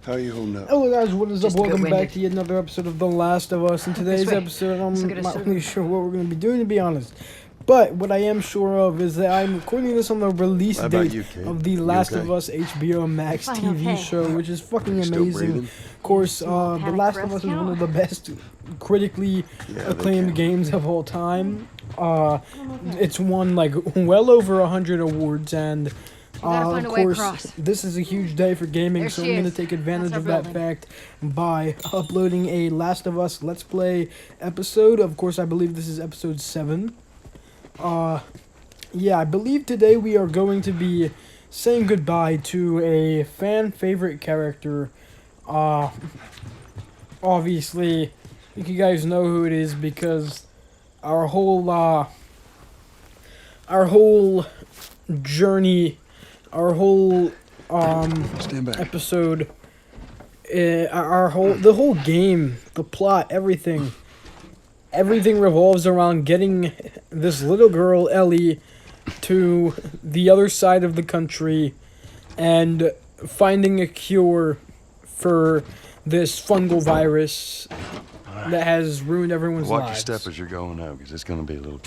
How you holding up? Hello guys, what is up? Just a bit Welcome back winded. to yet another episode of The Last of Us. In today's way. episode, So good I'm as not soon. really sure what we're going to be doing, to be honest. But what I am sure of is that I'm recording this on the release How about date you, Kate? of The You Last okay? of Us HBO Max Fine, TV okay. show, which is fucking You still amazing. breathing? Of course, Small The panic Last for of us Us is one now. of the best critically Yeah, they acclaimed can. games of all time. It's won like well over 100 awards, and gotta find of a way course, across. this is a huge day for gaming, There so she I'm going to is. take advantage That's of our that building. fact by uploading a Last of Us Let's Play episode. Of course, I believe this is episode 7. Yeah, I believe today we are going to be saying goodbye to a fan favorite character. Obviously, I think you guys know who it is because our whole journey, our whole Stand back. episode, the whole game, the plot, everything revolves around getting this little girl Ellie to the other side of the country and finding a cure for this fungal virus that has ruined everyone's Watch your lives. step as you're going out, because it's going to be a little...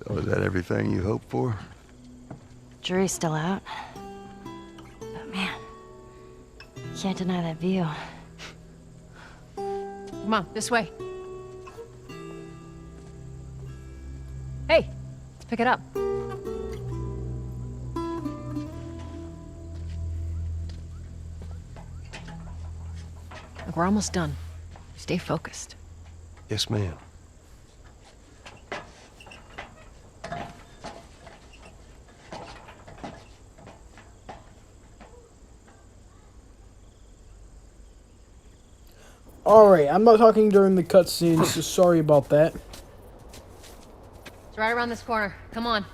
So is that everything you hoped for? Jury's still out. But man, can't deny that view. Come on, this way. Hey, let's pick it up. Look, we're almost done. Stay focused. Yes, ma'am. Alright, I'm not talking during the cutscenes, so sorry about that. It's right around this corner. Come on.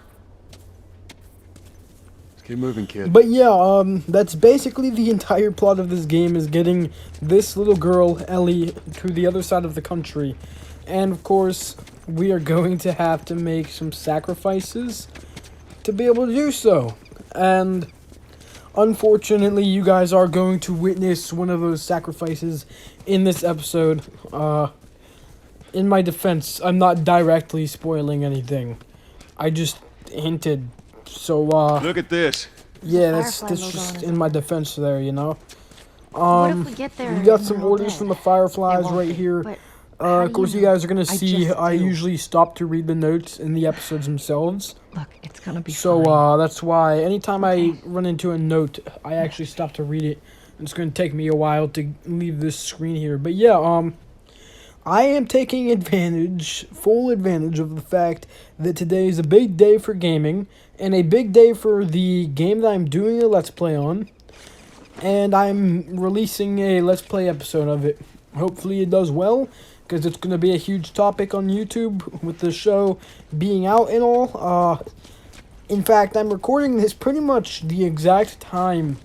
Let's keep moving, kid. But yeah, that's basically the entire plot of this game, is getting this little girl, Ellie, to the other side of the country. And of course, we are going to have to make some sacrifices to be able to do so. And unfortunately, you guys are going to witness one of those sacrifices in this episode. In my defense, I'm not directly spoiling anything. I just hinted. So, Look at this. yeah, that's Firefly logo just on his in my defense there, you know. What if we get there? We got and some they're all orders dead? from the Fireflies They won't right be, here. but how Of do course, you know? guys are gonna see just I do. usually stop to read the notes in the episodes themselves. Look, it's gonna be So, fine. that's why anytime I Okay. run into a note, I actually stop to read it. It's gonna take me a while to leave this screen here. But yeah, I am taking full advantage of the fact that today is a big day for gaming, and a big day for the game that I'm doing a Let's Play on. And I'm releasing a Let's Play episode of it. Hopefully it does well, because it's going to be a huge topic on YouTube with the show being out and all. In fact, I'm recording this pretty much the exact time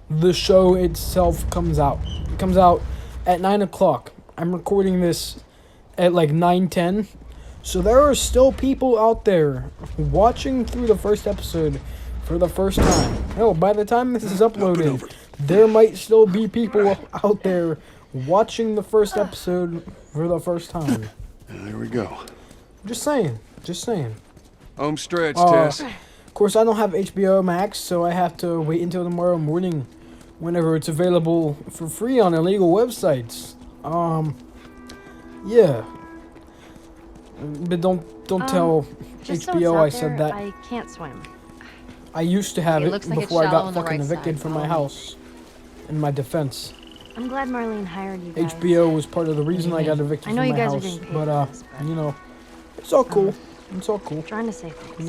the show itself comes out. It comes out at 9 o'clock. I'm recording this at like 9:10. So there are still people out there watching through the first episode for the first time. Hell, by the time this is uploaded, there might still be people out there watching the first episode for the first time. There we go. Just saying. Just saying. Home stretch, Uh, Tess. Of course, I don't have HBO Max, so I have to wait until tomorrow morning whenever it's available for free on illegal websites. Yeah. But don't tell Just so HBO it's I out said there, that. I can't swim. I used to have It it looks like it's before I shallow got on the fucking right evicted side, from my Ollie. house. In my defense. I'm glad Marlene hired you guys. HBO was part of the reason I got evicted I know from you my guys are house. getting paid But, for this, but- you know, it's all cool. It's all cool. Trying to save things. You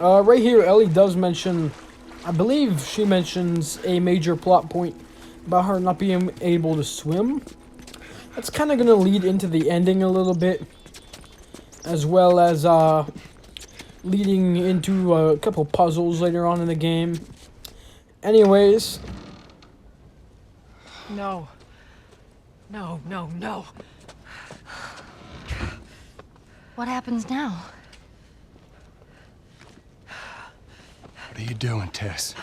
know? Right here, Ellie does mention, I believe she mentions a major plot point about her not being able to swim. That's kind of going to lead into the ending a little bit, as well as leading into a couple puzzles later on in the game. Anyways, No. No, no, no. What happens now? What are you doing, Tess?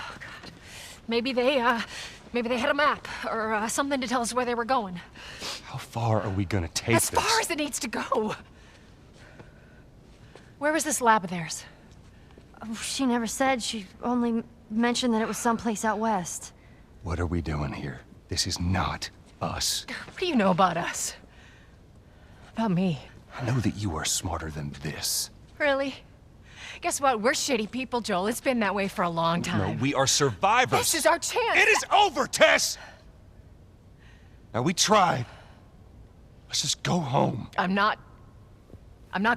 Maybe they had a map or something to tell us where they were going. How far are we gonna take As far as it needs to go. Where was this lab of theirs? Oh, she never said. She only mentioned that it was someplace out west. What are we doing here? This is not us. What do you know about us? About me? I know that you are smarter than this. Really? Guess what? We're shitty people, Joel. It's been that way for a long No, time. we are survivors. This is our chance. It is over, Tess! Now, we tried. Let's just go home. I'm not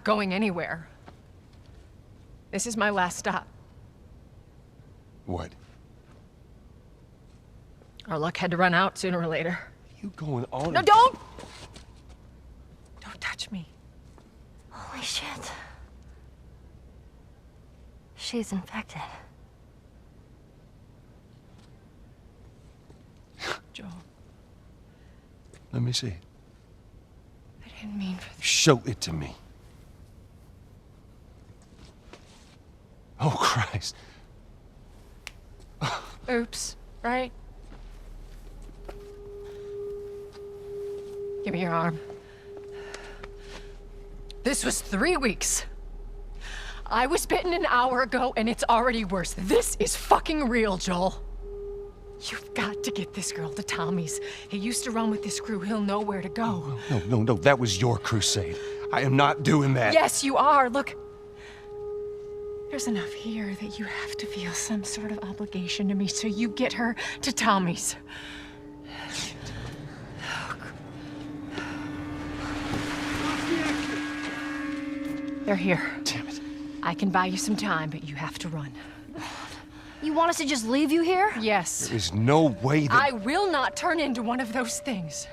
going anywhere. This is my last stop. What? Our luck had to run out sooner or later. You going on? No, don't! Don't touch me. Holy shit. She's infected. Joel, Let me see. I didn't mean for this. Show it to me. Oh, Christ. Oops, right? Give me your arm. This was 3 weeks. I was bitten an hour ago, and it's already worse. This is fucking real, Joel. You've got to get this girl to Tommy's. He used to run with this crew. He'll know where to go. No. That was your crusade. I am not doing that. Yes, you are. Look. There's enough here that you have to feel some sort of obligation to me, so you get her to Tommy's. They're here. Damn it. I can buy you some time, but you have to run. You want us to just leave you here? Yes. There's no way that... I will not turn into one of those things.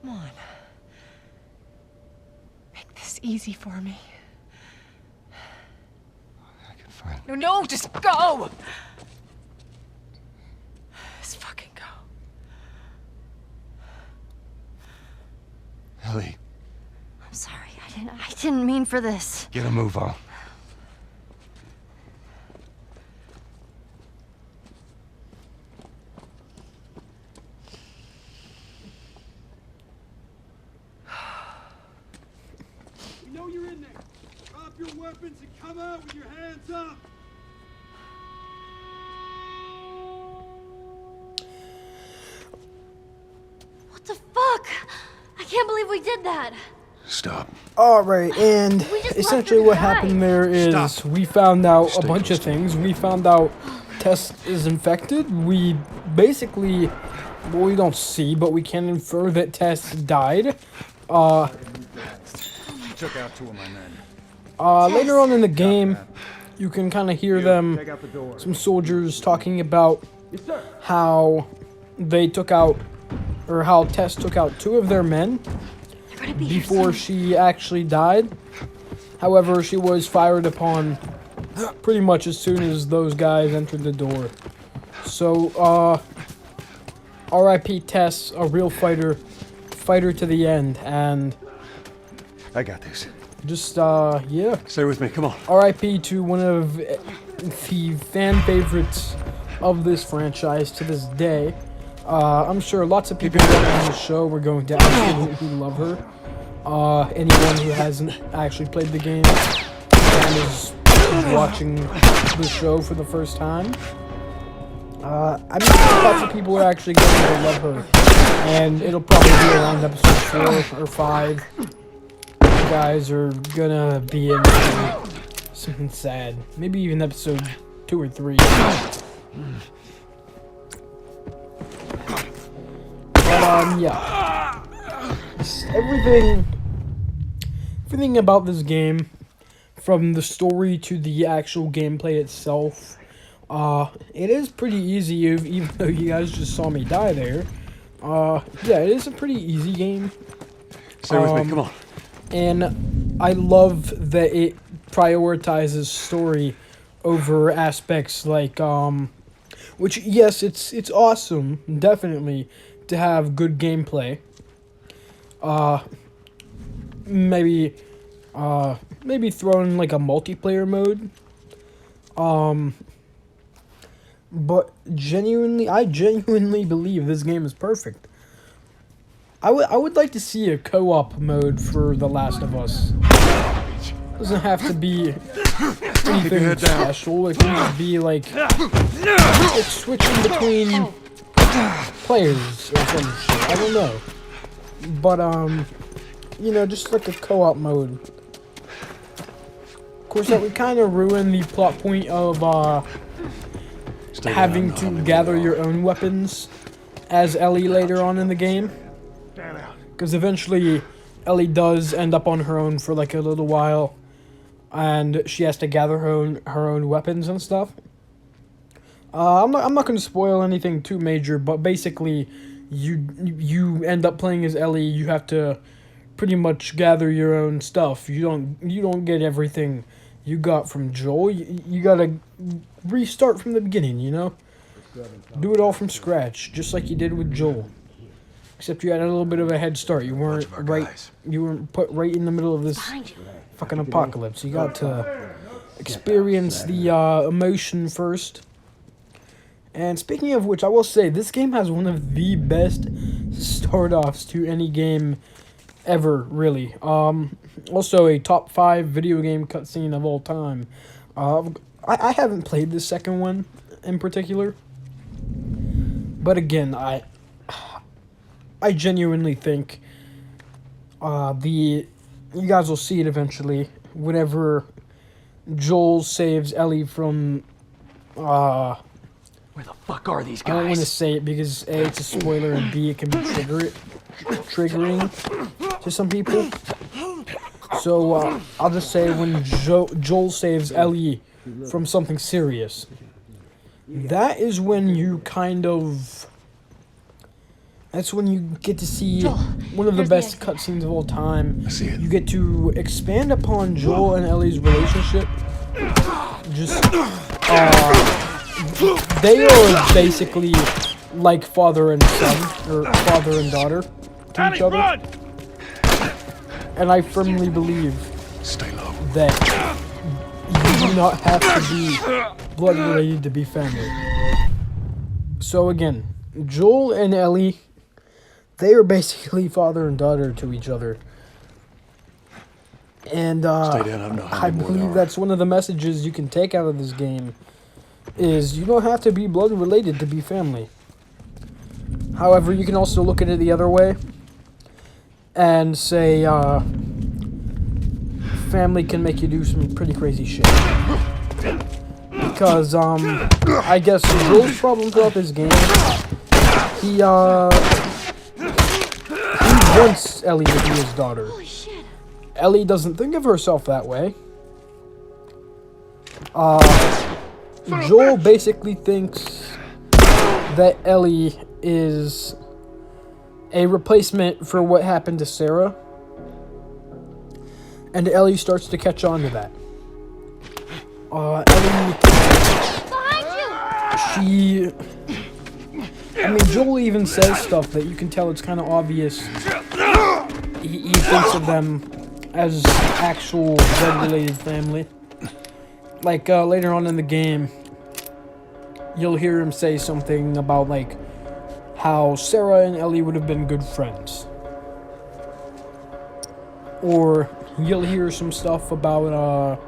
Come on. Make this easy for me. I can find... No, just go! Just fucking go. Ellie, I'm sorry. I didn't mean for this. get a move on. We know you're in there. Drop your weapons and come out with your hands up. What the fuck? I can't believe we did that. Stop. alright, and We just essentially left her what to die. happened there is Stop. we found out a Stay bunch close of to me. things. We found out Tess is infected. We basically, well, we don't see, but we can infer that Tess died. Took out 2 of my men. Later on in the game, you can kind of hear them, Take out the door. some soldiers talking about Yes, sir. how they took out, or how Tess took out 2 of their men They're gonna be here before soon. she actually died. However, she was fired upon pretty much as soon as those guys entered the door. So, R.I.P. Tess, a real fighter to the end, and I got this. just, yeah. Stay with me, come on. R.I.P. to one of the fan favorites of this franchise to this day. I'm sure lots of people watching the show were going to absolutely love her. Anyone who hasn't actually played the game and is watching the show for the first time, I mean, lots of people are actually going to love her. And it'll probably be around episode 4 or 5. You guys are gonna be in something sad. Maybe even episode 2 or 3. But, yeah. Everything about this game, from the story to the actual gameplay itself, it is pretty easy, even though you guys just saw me die there. Yeah, it is a pretty easy game. Stay with me, come on. And I love that it prioritizes story over aspects like which yes, it's awesome, definitely, to have good gameplay. Uh maybe maybe throw in like a multiplayer mode. But I genuinely believe this game is perfect. I would like to see a co-op mode for The Last of Us. Doesn't have to be anything special. It can just be like switching between players or some shit. I don't know. But you know, just like a co-op mode. Of course, that would kind of ruin the plot point of having to gather your own weapons as Ellie later on in the game. Because eventually Ellie does end up on her own for like a little while, and she has to gather her own weapons and stuff. I'm not going to spoil anything too major, but basically you end up playing as Ellie. You have to pretty much gather your own stuff. You don't get everything you got from Joel. You gotta restart from the beginning, you know? Do it all from scratch, just like you did with Joel. Except you had a little bit of a head start. You weren't put right in the middle of this fucking apocalypse. You got to experience the emotion first. And speaking of which, I will say, this game has one of the best start-offs to any game ever, really. Also a top 5 video game cutscene of all time. I haven't played the second one in particular. But again, I genuinely think you guys will see it eventually. Whenever Joel saves Ellie from Where the fuck are these I don't want to guys? say it because A, it's a spoiler, and B, it can be triggering to some people. So I'll just say when Joel saves Ellie from something serious, that is when you that's when you get to see one of the best cutscenes of all time. I see it. You get to expand upon Joel and Ellie's relationship. Just they are basically like father and son, or father and daughter to each other. And I firmly believe that you do not have to be blood related to be family. So again, Joel and Ellie, they are basically father and daughter to each other. And I believe that's one of the messages you can take out of this game, is you don't have to be blood related to be family. However, you can also look at it the other way and say family can make you do some pretty crazy shit. Because I guess Joel's problem throughout this game, he wants Ellie to be his daughter. Ellie doesn't think of herself that way. Joel basically thinks that Ellie is a replacement for what happened to Sarah. And Ellie starts to catch on to that. Joel even says stuff that you can tell it's kind of obvious. He thinks of them as actual blood-related family. Like, later on in the game, you'll hear him say something about, like, how Sarah and Ellie would have been good friends. Or you'll hear some stuff about,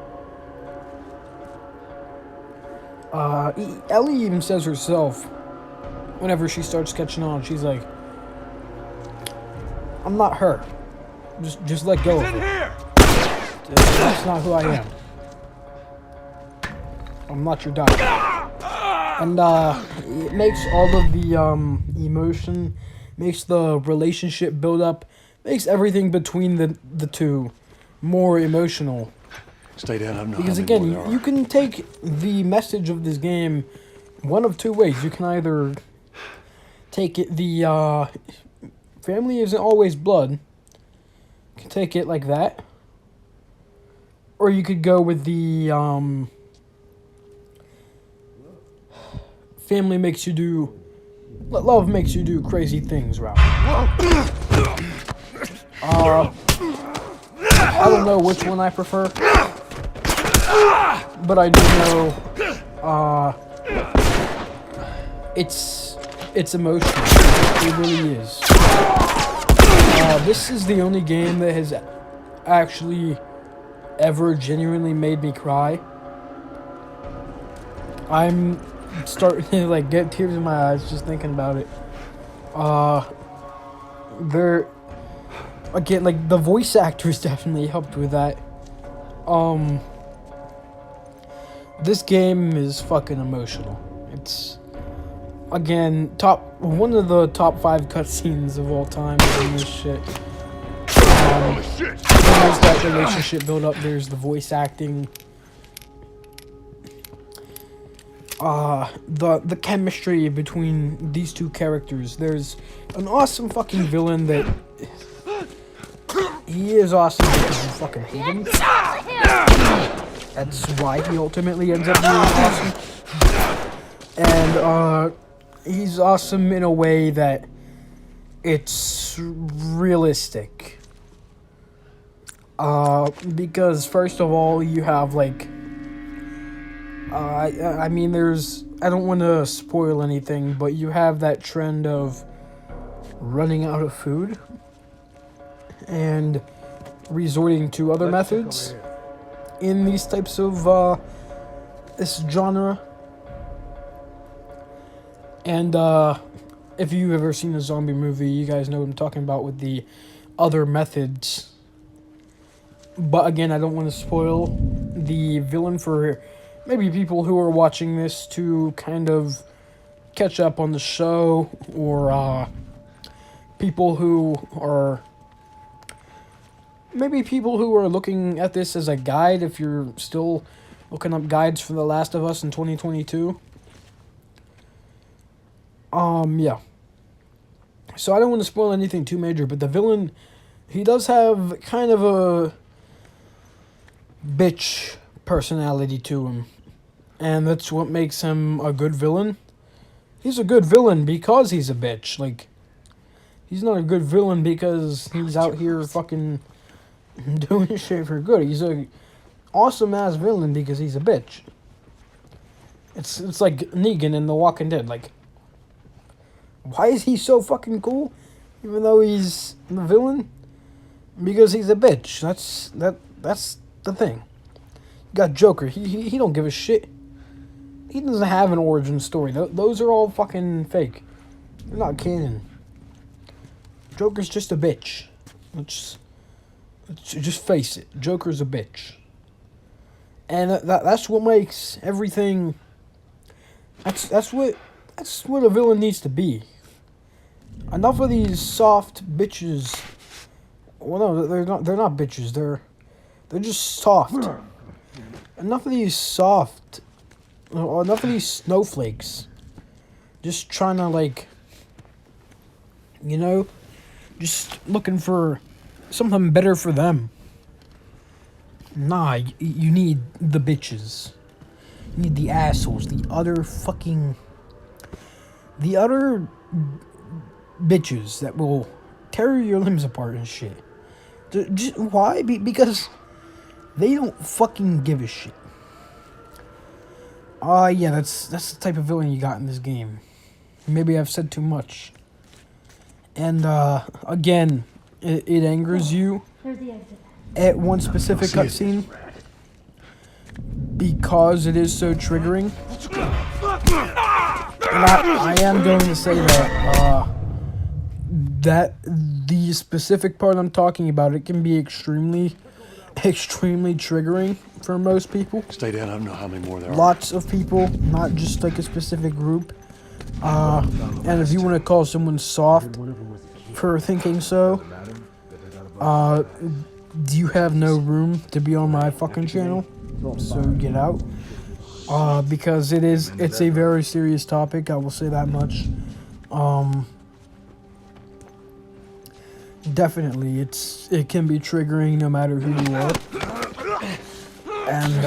Ellie even says herself, whenever she starts catching on, she's like, I'm not her. Just let go of her. That's not who I am. I'm not your daughter. And it makes all of the emotion, makes the relationship build up, makes everything between the two more emotional. Stay down. I'm not. Because again, you can take the message of this game one of two ways. You can either take it family isn't always blood. You can take it like that. Or you could go with the family makes you do, love makes you do crazy things, Ralph. I don't know which one I prefer, but I do know, it's emotional. It really is. This is the only game that has actually ever genuinely made me cry. I'm starting to like get tears in my eyes just thinking about it. There, again, like the voice actors definitely helped with that. This game is fucking emotional. It's, again, one of the top 5 cutscenes of all time in this shit. There's that relationship build up, there's the voice acting. The chemistry between these two characters. There's an awesome fucking villain that he is awesome because you fucking hate him. That's why he ultimately ends up being awesome. And he's awesome in a way that it's realistic. Because first of all, you have like I mean, I don't want to spoil anything, but you have that trend of running out of food and resorting to other methods in these types of, this genre. And, if you've ever seen a zombie movie, you guys know what I'm talking about with the other methods. But again, I don't want to spoil the villain for maybe people who are watching this to kind of catch up on the show, or people who are looking at this as a guide if you're still looking up guides for The Last of Us in 2022. Yeah. So I don't want to spoil anything too major, but the villain, he does have kind of a bitch personality to him, and that's what makes him a good villain. He's a good villain because he's a bitch. Like, he's not a good villain because he's out here fucking doing shit for good. He's a awesome ass villain because he's a bitch. It's like Negan in The Walking Dead. Like, why is he so fucking cool, even though he's the villain? Because he's a bitch. That's the thing. You got Joker. He don't give a shit. He doesn't have an origin story. Those are all fucking fake. They're not canon. Joker's just a bitch. Let's just face it. Joker's a bitch. And that's what makes everything. That's what a villain needs to be. Enough of these soft bitches. Well, no, they're not bitches. They're just soft. Enough of these snowflakes. Just trying to, like, you know, just looking for something better for them. Nah, you need the bitches. You need the assholes. The other bitches that will tear your limbs apart and shit. Why? Because they don't fucking give a shit. Yeah, that's the type of villain you got in this game. Maybe I've said too much. And, again, it angers you at one specific cutscene because it is so triggering. And I am going to say that the specific part I'm talking about, it can be extremely triggering for most people. Stay down, I don't know how many more there are. Lots of people, not just like a specific group. And if you want to call someone soft for thinking so, you have no room to be on my fucking channel. So get out. Because it's a very serious topic, I will say that much. Definitely, it can be triggering no matter who you are. And,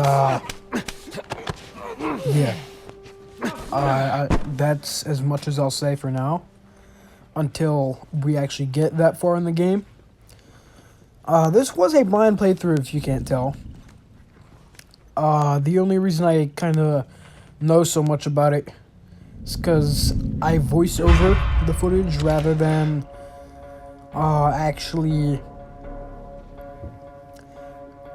yeah. That's as much as I'll say for now, until we actually get that far in the game. This was a blind playthrough, if you can't tell. The only reason I kind of know so much about it is because I voice over the footage rather than actually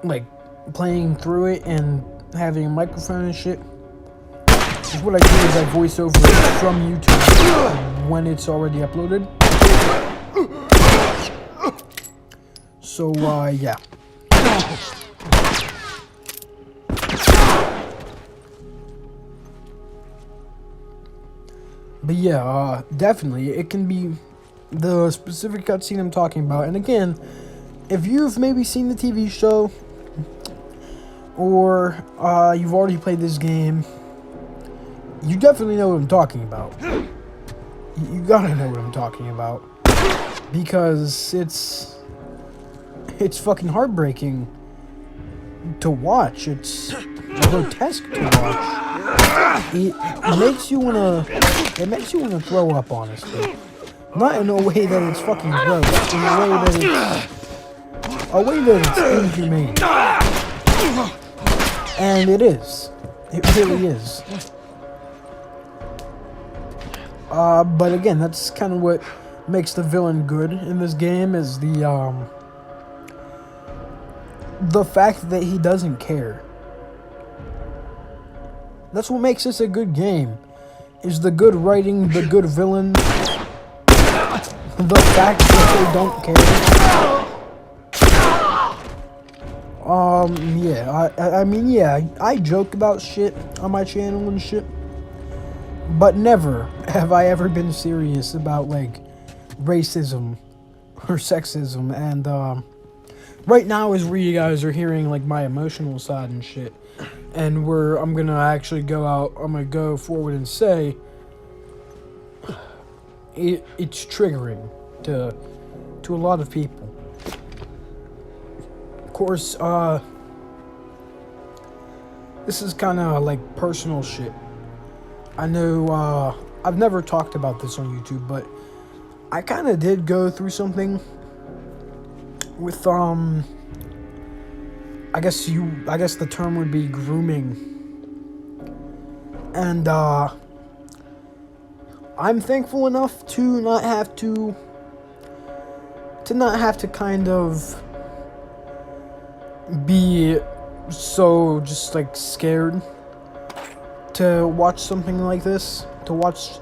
like playing through it and having a microphone and shit. Because what I do is I voice over it from YouTube when it's already uploaded. So, yeah. But yeah, definitely, it can be the specific cutscene I'm talking about. And again, if you've maybe seen the TV show, or you've already played this game, you definitely know what I'm talking about. You gotta know what I'm talking about. Because it's fucking heartbreaking to watch. It's grotesque to watch. It makes you wanna throw up, honestly. Not in a way that it's fucking gross, in a way that it's inhumane. And it is. It really is. But again, that's kind of what makes the villain good in this game, is the fact that he doesn't care. That's what makes this a good game, is the good writing, the good villain, the fact that they don't care. Yeah, I mean, yeah, I joke about shit on my channel and shit, but never have I ever been serious about, like, racism or sexism, and, right now is where you guys are hearing, like, my emotional side and shit, and I'm gonna actually I'm gonna go forward and say, it's triggering to a lot of people. Of course, this is kind of like personal shit. I know, I've never talked about this on YouTube, but I kind of did go through something with, I guess the term would be grooming. And, I'm thankful enough to not have to kind of be so just, like, scared to watch something like this, to watch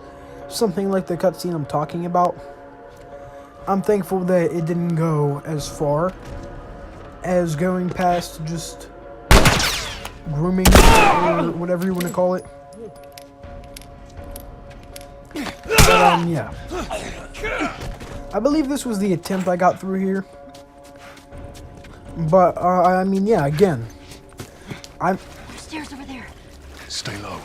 something like the cutscene I'm talking about. I'm thankful that it didn't go as far as going past just grooming, or whatever you want to call it. But, yeah. I believe this was the attempt I got through here. But, I mean, yeah, again, There's stairs over there. Stay low.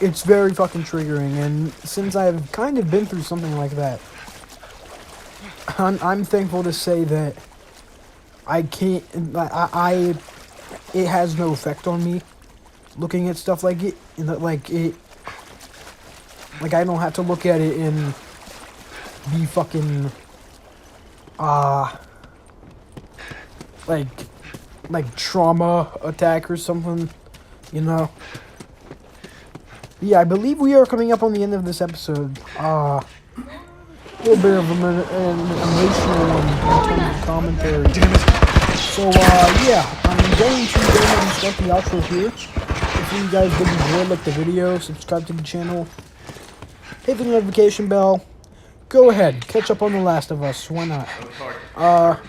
it's very fucking triggering, and since I've kind of been through something like that, I'm thankful to say that I can't, it has no effect on me looking at stuff like it, and that, like, I don't have to look at it and be fucking, like trauma attack or something, you know? Yeah, I believe we are coming up on the end of this episode. A little bit of an emotional one in terms of commentary. Damn it. So, yeah, I'm going to go ahead and start the outro here. If you guys did enjoy, like the video, subscribe to the channel, hit the notification bell, go ahead, catch up on The Last of Us, why not?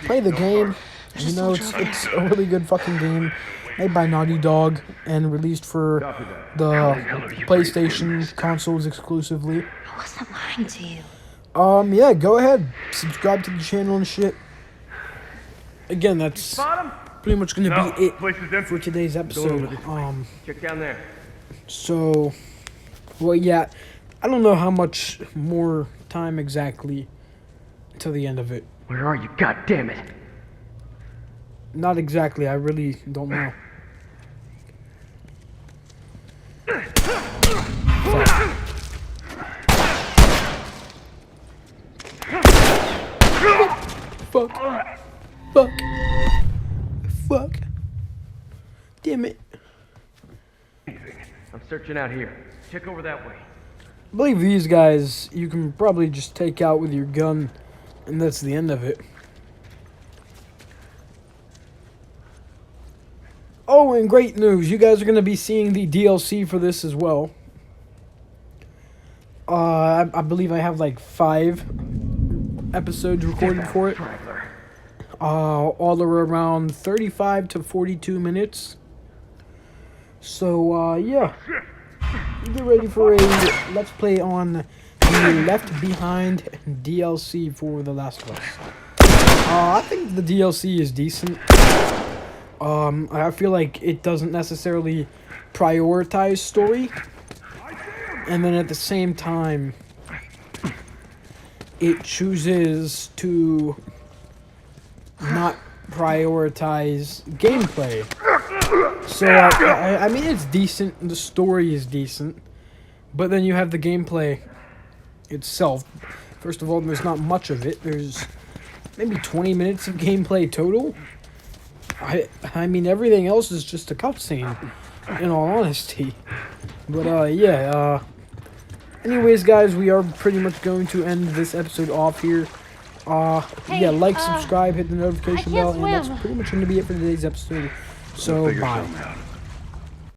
Play the game, you know, it's a really good fucking game, made by Naughty Dog, and released for the PlayStation consoles exclusively. I wasn't lying to you. Yeah, go ahead, subscribe to the channel and shit. Again, that's pretty much gonna be it for today's episode. Check down there. So, well, yeah, I don't know how much more time exactly until the end of it. Where are you? God damn it! Not exactly, I really don't know. Fuck. Fuck. Fuck. Damn it. I'm searching out here. Check over that way. I believe these guys you can probably just take out with your gun, and that's the end of it. Oh, and great news, you guys are going to be seeing the DLC for this as well. I believe I have like 5 episodes recorded for it. All are around 35 to 42 minutes. So, yeah. Get ready for a Let's Play on the Left Behind DLC for The Last of Us. I think the DLC is decent. I feel like it doesn't necessarily prioritize story. And then at the same time, it chooses to not prioritize gameplay. So, I mean, it's decent. The story is decent. But then you have the gameplay itself. First of all, there's not much of it. There's maybe 20 minutes of gameplay total. I mean, everything else is just a cutscene, in all honesty. But, yeah, anyways, guys, we are pretty much going to end this episode off here. Yeah, like, subscribe, hit the notification bell, and that's pretty much going to be it for today's episode. So, bye.